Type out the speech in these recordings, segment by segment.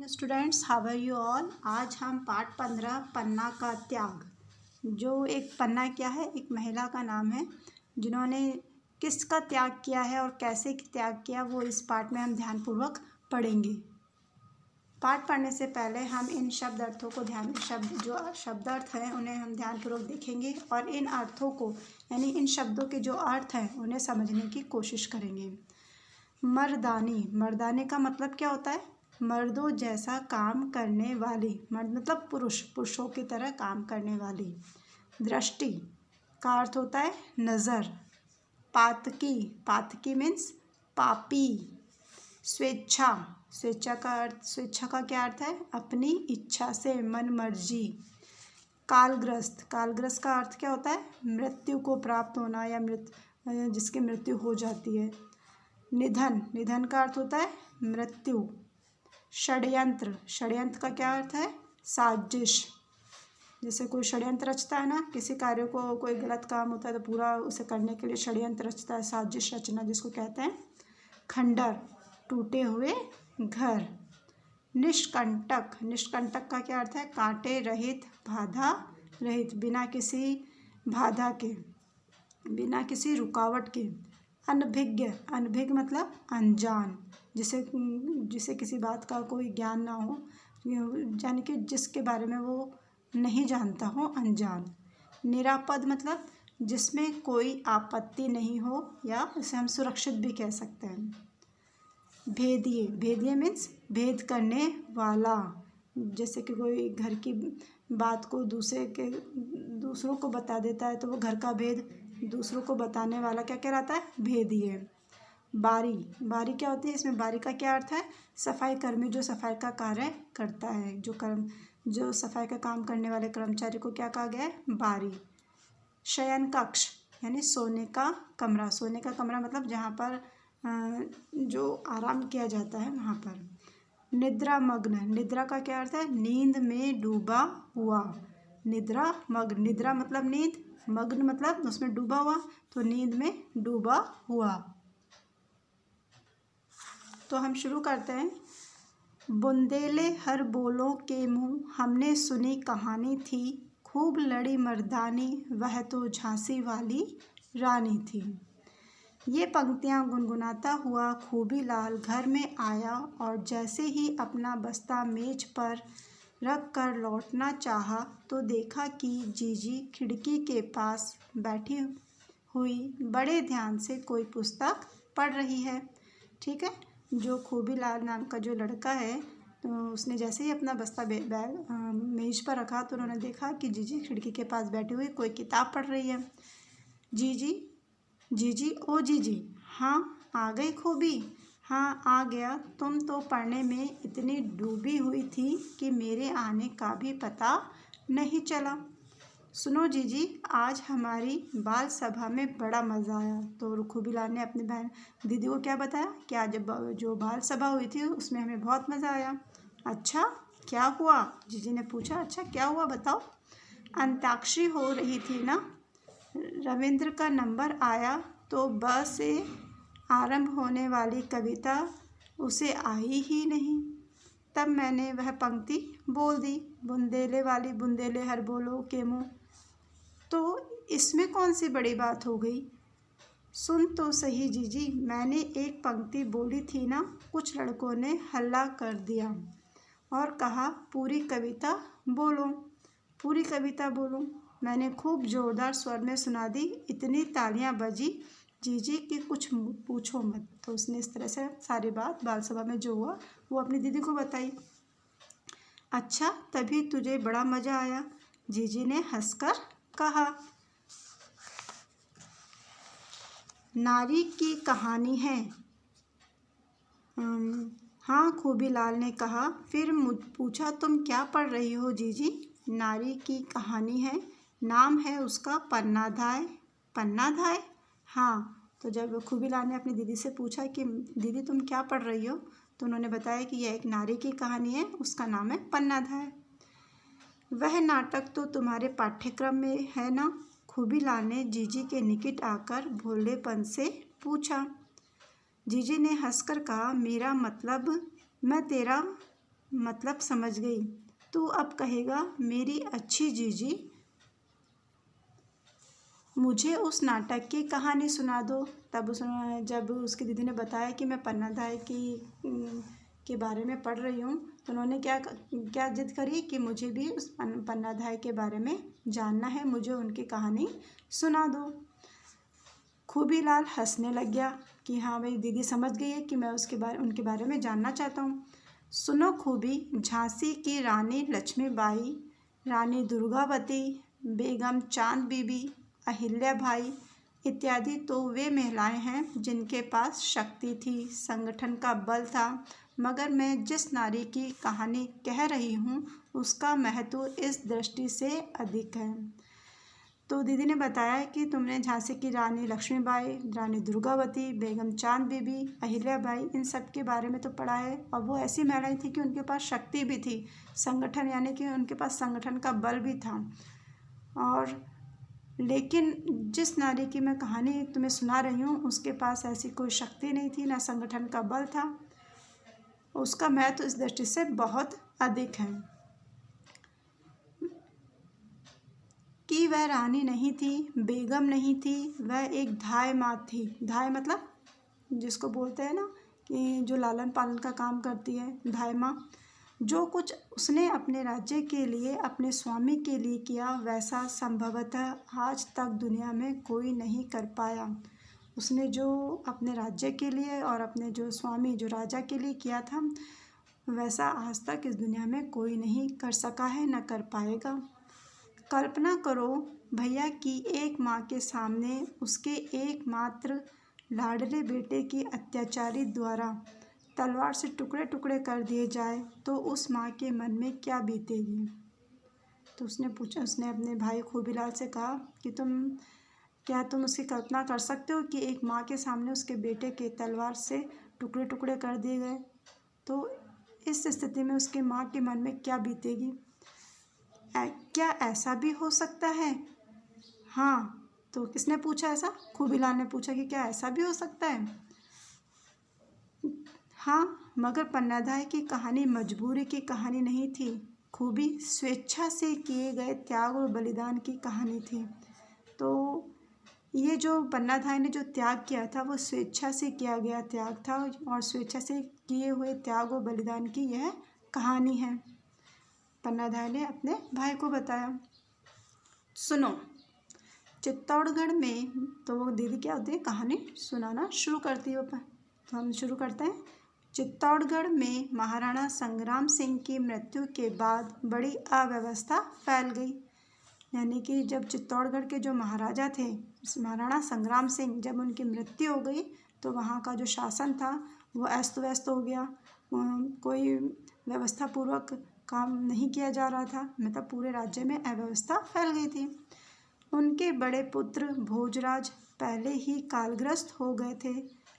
Students, how are you all. आज हम पाठ 15 पन्ना का त्याग, जो एक पन्ना क्या है, एक महिला का नाम है जिन्होंने किसका त्याग किया है और कैसे त्याग किया, वो इस पाठ में हम ध्यानपूर्वक पढ़ेंगे। पाठ पढ़ने से पहले हम इन शब्द अर्थों को जो शब्द अर्थ हैं उन्हें हम ध्यानपूर्वक देखेंगे और इन अर्थों को यानी इन शब्दों के जो अर्थ हैं उन्हें समझने की कोशिश करेंगे। मर्दानी, मर्दानी का मतलब क्या होता है? मर्दों जैसा काम करने वाली, मर्द मतलब पुरुष, पुरुषों की तरह काम करने वाली। दृष्टि का अर्थ होता है नज़र। पातकी, पातकी मीन्स पापी। स्वेच्छा, स्वेच्छा का क्या अर्थ है? अपनी इच्छा से, मन मर्जी। कालग्रस्त, कालग्रस्त का अर्थ क्या होता है? मृत्यु को प्राप्त होना या जिसकी मृत्यु हो जाती है। निधन, निधन का अर्थ होता है मृत्यु। षड्यंत्र, षड्यंत्र का क्या अर्थ है? साजिश। जैसे कोई षड्यंत्र रचता है ना, किसी कार्य को, कोई गलत काम होता है तो पूरा उसे करने के लिए षड्यंत्र रचता है, साजिश रचना जिसको कहते हैं। खंडर, टूटे हुए घर। निष्कंटक, निष्कंटक का क्या अर्थ है? कांटे रहित, बाधा रहित, बिना किसी बाधा के, बिना किसी रुकावट के। अनभिज्ञ, अनभिज्ञ मतलब अनजान, जिसे किसी बात का कोई ज्ञान ना हो, यानी कि जिसके बारे में वो नहीं जानता हो, अनजान। निरापद मतलब जिसमें कोई आपत्ति नहीं हो, या इसे हम सुरक्षित भी कह सकते हैं। भेदिए, भेदिए मीन्स भेद करने वाला, जैसे कि कोई घर की बात को दूसरों को बता देता है तो वो घर का भेद दूसरों को बताने वाला क्या कहलाता है? भेदिए। बारी, बारी क्या होती है? इसमें बारी का क्या अर्थ है? सफाई कर्मी, जो सफाई का कार्य करता है, जो सफाई का काम करने वाले कर्मचारी को क्या कहा गया है? बारी। शयन कक्ष यानी सोने का कमरा, सोने का कमरा मतलब जहाँ पर जो आराम किया जाता है वहाँ पर। निद्रा मग्न, निद्रा का क्या अर्थ है? नींद में डूबा हुआ। निद्रा मग्न, निद्रा मतलब नींद, मग्न मतलब उसमें डूबा हुआ, तो नींद में डूबा हुआ। तो हम शुरू करते हैं। बुंदेले हर बोलों के मुँह, हमने सुनी कहानी थी, खूब लड़ी मर्दानी, वह तो झांसी वाली रानी थी। ये पंक्तियाँ गुनगुनाता हुआ खूबीलाल घर में आया और जैसे ही अपना बस्ता मेज पर रख कर लौटना चाहा तो देखा कि जीजी खिड़की के पास बैठी हुई बड़े ध्यान से कोई पुस्तक पढ़ रही है। ठीक है, जो खूबीलाल नाम का जो लड़का है, तो उसने जैसे ही अपना बस्ता मेज पर रखा तो उन्होंने देखा कि जीजी खिड़की के पास बैठी हुई कोई किताब पढ़ रही है। जीजी, जीजी, ओ जीजी, हाँ आ गई खूबी? हाँ आ गया, तुम तो पढ़ने में इतनी डूबी हुई थी कि मेरे आने का भी पता नहीं चला। सुनो जीजी, आज हमारी बाल सभा में बड़ा मज़ा आया। तो खूबीलाल ने अपनी बहन दीदी को क्या बताया कि आज जो बाल सभा हुई थी उसमें हमें बहुत मज़ा आया। अच्छा क्या हुआ? जीजी ने पूछा। अच्छा क्या हुआ बताओ। अंताक्षरी हो रही थी ना, रविंद्र का नंबर आया तो ब से आरंभ होने वाली कविता उसे आई ही नहीं। तब मैंने वह पंक्ति बोल दी, बुंदेले वाली, बुंदेले हर बोलो के मुँह। तो इसमें कौन सी बड़ी बात हो गई? सुन तो सही जीजी, मैंने एक पंक्ति बोली थी ना, कुछ लड़कों ने हल्ला कर दिया और कहा पूरी कविता बोलो, पूरी कविता बोलो। मैंने खूब ज़ोरदार स्वर में सुना दी, इतनी तालियां बजी जीजी कि कुछ पूछो मत। तो उसने इस तरह से सारी बात बाल सभा में जो हुआ वो अपनी दीदी को बताई। अच्छा तभी तुझे बड़ा मज़ा आया? जीजी ने हंसकर कहा। नारी की कहानी है। हाँ, खूबीलाल ने कहा। फिर पूछा तुम क्या पढ़ रही हो जीजी? नारी की कहानी है, नाम है उसका पन्नाधाय। पन्नाधाय? हाँ। तो जब खूबीलाल ने अपनी दीदी से पूछा कि दीदी तुम क्या पढ़ रही हो, तो उन्होंने बताया कि यह एक नारी की कहानी है, उसका नाम है पन्नाधाय। वह नाटक तो तुम्हारे पाठ्यक्रम में है ना? खूबीलाल ने जीजी के निकट आकर भोलेपन से पूछा। जीजी ने हंसकर कहा, मेरा मतलब मैं तेरा मतलब समझ गई। तू अब कहेगा मेरी अच्छी जीजी, मुझे उस नाटक की कहानी सुना दो। तब जब उसकी दीदी ने बताया कि मैं पन्नाधाय के बारे में पढ़ रही हूँ, तो उन्होंने क्या जिद करी कि मुझे भी उस पन्नाधाय के बारे में जानना है, मुझे उनकी कहानी सुना दो। खूबीलाल हंसने लग गया कि हाँ भाई, दीदी समझ गई है कि मैं उनके बारे में जानना चाहता हूँ। सुनो खूबी, झांसी की रानी लक्ष्मीबाई, रानी दुर्गावती, बेगम चांद बीबी, अहिल्या भाई इत्यादि तो वे महिलाएं हैं जिनके पास शक्ति थी, संगठन का बल था, मगर मैं जिस नारी की कहानी कह रही हूँ उसका महत्व इस दृष्टि से अधिक है। तो दीदी ने बताया कि तुमने झांसी की रानी लक्ष्मीबाई, रानी दुर्गावती, बेगम चांद बीबी, अहिल्या बाई, इन सब के बारे में तो पढ़ा है, और वो ऐसी महिलाएं थी कि उनके पास शक्ति भी थी, संगठन यानी कि उनके पास संगठन का बल भी था। और लेकिन जिस नारी की मैं कहानी तुम्हें सुना रही हूँ उसके पास ऐसी कोई शक्ति नहीं थी, ना संगठन का बल था, उसका महत्व इस दृष्टि से बहुत अधिक है कि वह रानी नहीं थी, बेगम नहीं थी, वह एक धाय माँ थी। धाय मतलब जिसको बोलते हैं ना कि जो लालन पालन का काम करती है, धाय माँ। जो कुछ उसने अपने राज्य के लिए, अपने स्वामी के लिए किया, वैसा संभवतः आज तक दुनिया में कोई नहीं कर पाया। उसने जो अपने राज्य के लिए और अपने जो स्वामी, जो राजा के लिए किया था, वैसा आज तक इस दुनिया में कोई नहीं कर सका है, न कर पाएगा। कल्पना करो भैया कि एक माँ के सामने उसके एकमात्र लाडले बेटे की अत्याचारी द्वारा तलवार से टुकड़े टुकड़े कर दिए जाए तो उस माँ के मन में क्या बीतेगी। तो उसने अपने भाई खूबीलाल से कहा कि तुम उसकी कल्पना कर सकते हो कि एक माँ के सामने उसके बेटे के तलवार से टुकड़े टुकड़े कर दिए गए, तो इस स्थिति में उसके माँ के मन में क्या बीतेगी। क्या ऐसा भी हो सकता है? हाँ। तो किसने पूछा ऐसा? खूबीलाल ने पूछा कि क्या ऐसा भी हो सकता है। हाँ, मगर पन्नाधाय की कहानी मजबूरी की कहानी नहीं थी, खूबी स्वेच्छा से किए गए त्याग और बलिदान की कहानी थी। तो ये जो पन्नाधाय ने जो त्याग किया था वो स्वेच्छा से किया गया त्याग था, और स्वेच्छा से किए हुए त्याग और बलिदान की यह कहानी है। पन्नाधाय ने अपने भाई को बताया। सुनो, चित्तौड़गढ़ में, तो वो दीदी क्या होती है, कहानी सुनाना शुरू करती है। तो हम शुरू करते हैं। चित्तौड़गढ़ में महाराणा संग्राम सिंह की मृत्यु के बाद बड़ी अव्यवस्था फैल गई। यानी कि जब चित्तौड़गढ़ के जो महाराजा थे, महाराणा संग्राम सिंह, जब उनकी मृत्यु हो गई तो वहाँ का जो शासन था वो अस्त व्यस्त हो गया। कोई व्यवस्था पूर्वक काम नहीं किया जा रहा था, मतलब पूरे राज्य में अव्यवस्था फैल गई थी। उनके बड़े पुत्र भोजराज पहले ही कालग्रस्त हो गए थे।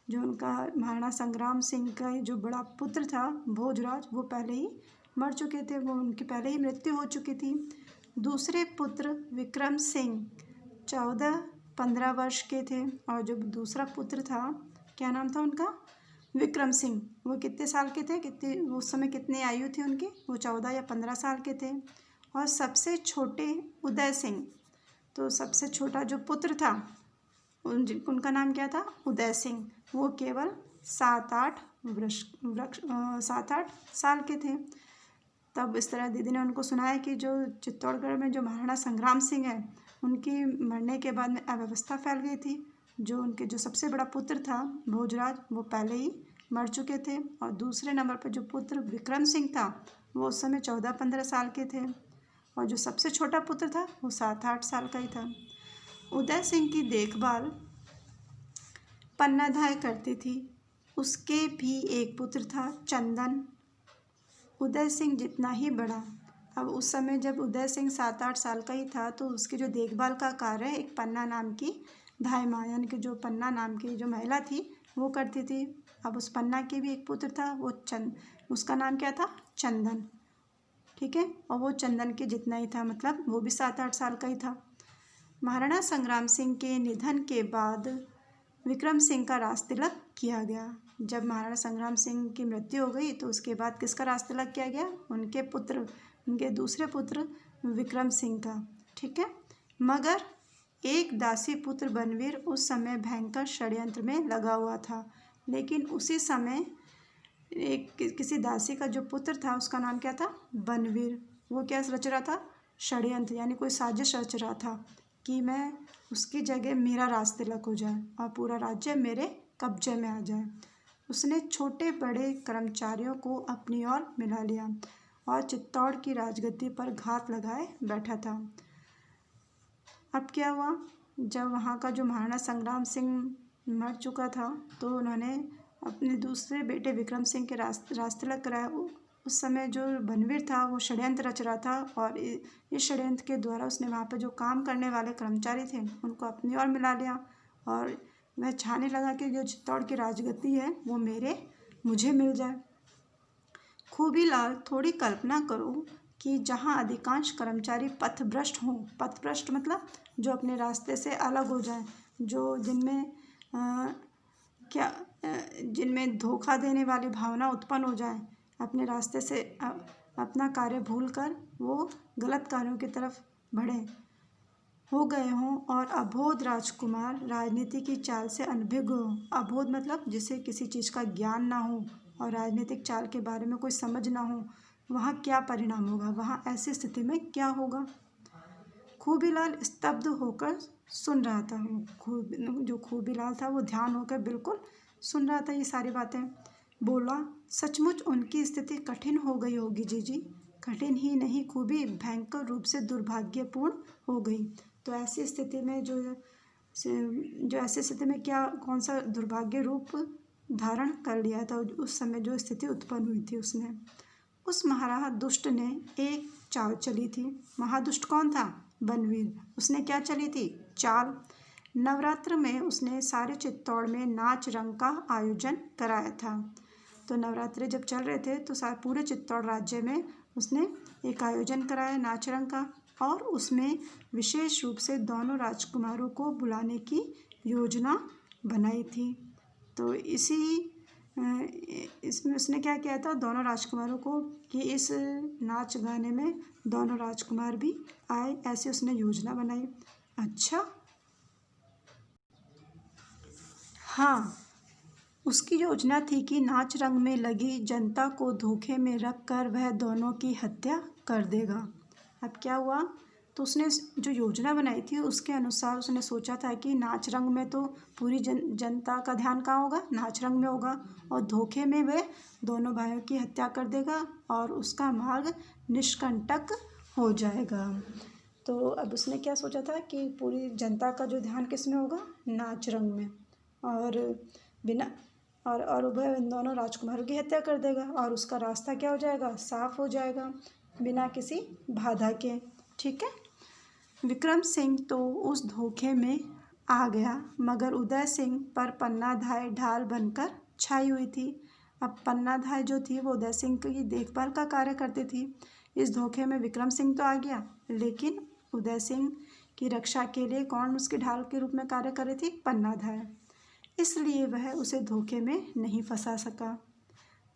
जो उनका महाराणा संग्राम सिंह का जो बड़ा पुत्र था भोजराज, वो पहले ही मर चुके थे, वो उनकी पहले ही मृत्यु हो चुकी थी। दूसरे पुत्र विक्रम सिंह 14-15 वर्ष के थे, और जो दूसरा पुत्र था, क्या नाम था उनका, विक्रम सिंह, वो कितने साल के थे, उस समय कितनी आयु थी उनकी, वो 14 या 15 साल के थे। और सबसे छोटे उदय सिंह, तो सबसे छोटा जो पुत्र था उनका नाम क्या था, उदय सिंह, वो केवल 7-8 साल के थे। तब इस तरह दीदी ने उनको सुनाया कि जो चित्तौड़गढ़ में जो महाराणा संग्राम सिंह है, उनकी मरने के बाद में अव्यवस्था फैल गई थी। जो उनके जो सबसे बड़ा पुत्र था भोजराज, वो पहले ही मर चुके थे, और दूसरे नंबर पर जो पुत्र विक्रम सिंह था वो उस समय 14-15 साल के थे, और जो सबसे छोटा पुत्र था वो 7-8 साल का ही था। उदय सिंह की देखभाल पन्नाधाय करती थी। उसके भी एक पुत्र था चंदन, उदय सिंह जितना ही बड़ा। अब उस समय जब उदय सिंह 7-8 साल का ही था तो उसकी जो देखभाल का कार्य एक पन्ना नाम की धाय माँ, यानी कि जो पन्ना नाम की जो महिला थी वो करती थी। अब उस पन्ना के भी एक पुत्र था, वो उसका नाम क्या था, चंदन, ठीक है, और वो चंदन के जितना ही था, मतलब वो भी 7-8 साल का ही था। महाराणा संग्राम सिंह के निधन के बाद विक्रम सिंह का राजतिलक किया गया। जब महाराणा संग्राम सिंह की मृत्यु हो गई तो उसके बाद किसका रास्ता लग किया गया? उनके दूसरे पुत्र विक्रम सिंह का। ठीक है, मगर एक दासी पुत्र बनवीर उस समय भयंकर षड्यंत्र में लगा हुआ था। लेकिन उसी समय किसी दासी का जो पुत्र था उसका नाम क्या था? बनवीर। वो क्या रच रहा था? षड्यंत्र, यानी कोई साजिश रच रहा था कि मैं उसकी जगह मेरा राज तिलक हो जाए और पूरा राज्य मेरे कब्जे में आ जाए। उसने छोटे बड़े कर्मचारियों को अपनी ओर मिला लिया और चित्तौड़ की राजगद्दी पर घात लगाए बैठा था। अब क्या हुआ? जब वहाँ का जो महाराणा संग्राम सिंह मर चुका था तो उन्होंने अपने दूसरे बेटे विक्रम सिंह के राज तिलक कराया। उस समय जो बनवीर था वो षड्यंत्र रच रहा था और इस षड्यंत्र के द्वारा उसने वहाँ पर जो काम करने वाले कर्मचारी थे उनको अपनी ओर मिला लिया और वह चाहने लगा कि जो चित्तौड़ की राजगद्दी है वो मुझे मिल जाए। खूबीलाल, थोड़ी कल्पना करो कि जहाँ अधिकांश कर्मचारी पथभ्रष्ट हों, पथभ्रष्ट मतलब जो अपने रास्ते से अलग हो जाएं, जो जिनमें धोखा देने वाली भावना उत्पन्न हो जाए, अपने रास्ते से अपना कार्य भूलकर वो गलत कार्यों की तरफ बढ़े हो गए हों और अबोध राजकुमार राजनीति की चाल से अनभिज्ञ हो। अबोध मतलब जिसे किसी चीज़ का ज्ञान ना हो और राजनीतिक चाल के बारे में कोई समझ ना हो, वहाँ क्या परिणाम होगा, वहाँ ऐसी स्थिति में क्या होगा? खूबीलाल स्तब्ध होकर सुन रहा था। जो खूबीलाल था वो ध्यान होकर बिल्कुल सुन रहा था ये सारी बातें। बोला, सचमुच उनकी स्थिति कठिन हो गई होगी जीजी। कठिन ही नहीं, खूबी भयंकर रूप से दुर्भाग्यपूर्ण हो गई। तो ऐसी स्थिति में ऐसी स्थिति में क्या कौन सा दुर्भाग्य रूप धारण कर लिया था उस समय जो स्थिति उत्पन्न हुई थी उसने। उस महादुष्ट ने एक चाल चली थी। महादुष्ट कौन था? बनवीर। उसने क्या चली थी? चाल। नवरात्र में उसने सारे चित्तौड़ में नाच रंग का आयोजन कराया था। तो नवरात्रि जब चल रहे थे तो पूरे चित्तौड़ राज्य में उसने एक आयोजन कराया नाच रंग का और उसमें विशेष रूप से दोनों राजकुमारों को बुलाने की योजना बनाई थी। तो इसमें उसने क्या किया था? दोनों राजकुमारों को कि इस नाच गाने में दोनों राजकुमार भी आए, ऐसे उसने योजना बनाई। अच्छा, हाँ, उसकी योजना थी कि नाच रंग में लगी जनता को धोखे में रखकर वह दोनों की हत्या कर देगा। अब क्या हुआ? तो उसने जो योजना बनाई थी उसके अनुसार उसने सोचा था कि नाच रंग में तो पूरी जनता का ध्यान कहाँ होगा? नाच रंग में होगा और धोखे में वह दोनों भाइयों की हत्या कर देगा और उसका मार्ग निष्कंटक हो जाएगा। तो अब उसने क्या सोचा था कि पूरी जनता का जो ध्यान किस में होगा? नाच रंग में, और वह इन दोनों राजकुमारों की हत्या कर देगा और उसका रास्ता क्या हो जाएगा? साफ हो जाएगा बिना किसी बाधा के। ठीक है, विक्रम सिंह तो उस धोखे में आ गया, मगर उदय सिंह पर पन्नाधाय ढाल बनकर छाई हुई थी। अब पन्नाधाय जो थी वो उदय सिंह की देखभाल का कार्य करती थी। इस धोखे में विक्रम सिंह तो आ गया, लेकिन उदय सिंह की रक्षा के लिए कौन उसकी ढाल के रूप में कार्य कर रही थी? पन्नाधाय। इसलिए वह उसे धोखे में नहीं फंसा सका।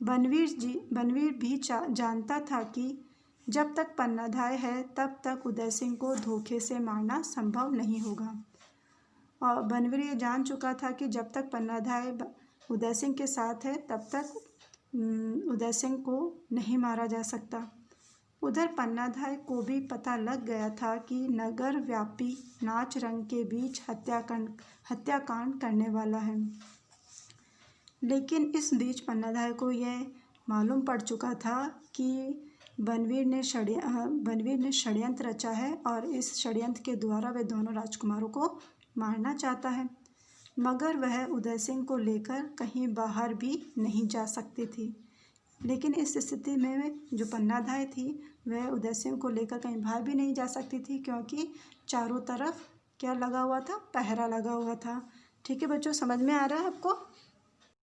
बनवीर भी जानता था कि जब तक पन्नाधाय है तब तक उदय सिंह को धोखे से मारना संभव नहीं होगा। और बनवीर ये जान चुका था कि जब तक पन्नाधाय उदय सिंह के साथ है तब तक उदय सिंह को नहीं मारा जा सकता। उधर पन्नाधाय को भी पता लग गया था कि नगर व्यापी नाच रंग के बीच हत्याकांड करने वाला है। लेकिन इस बीच पन्नाधाय को यह मालूम पड़ चुका था कि बनवीर ने षड्यंत्र रचा है और इस षड्यंत्र के द्वारा वह दोनों राजकुमारों को मारना चाहता है, मगर वह उदय सिंह को लेकर कहीं बाहर भी नहीं जा सकती थी। लेकिन इस स्थिति में जो पन्नाधाय थी वह उदय सिंह को लेकर कहीं बाहर भी नहीं जा सकती थी, क्योंकि चारों तरफ क्या लगा हुआ था? पहरा लगा हुआ था। ठीक है बच्चों, समझ में आ रहा है आपको?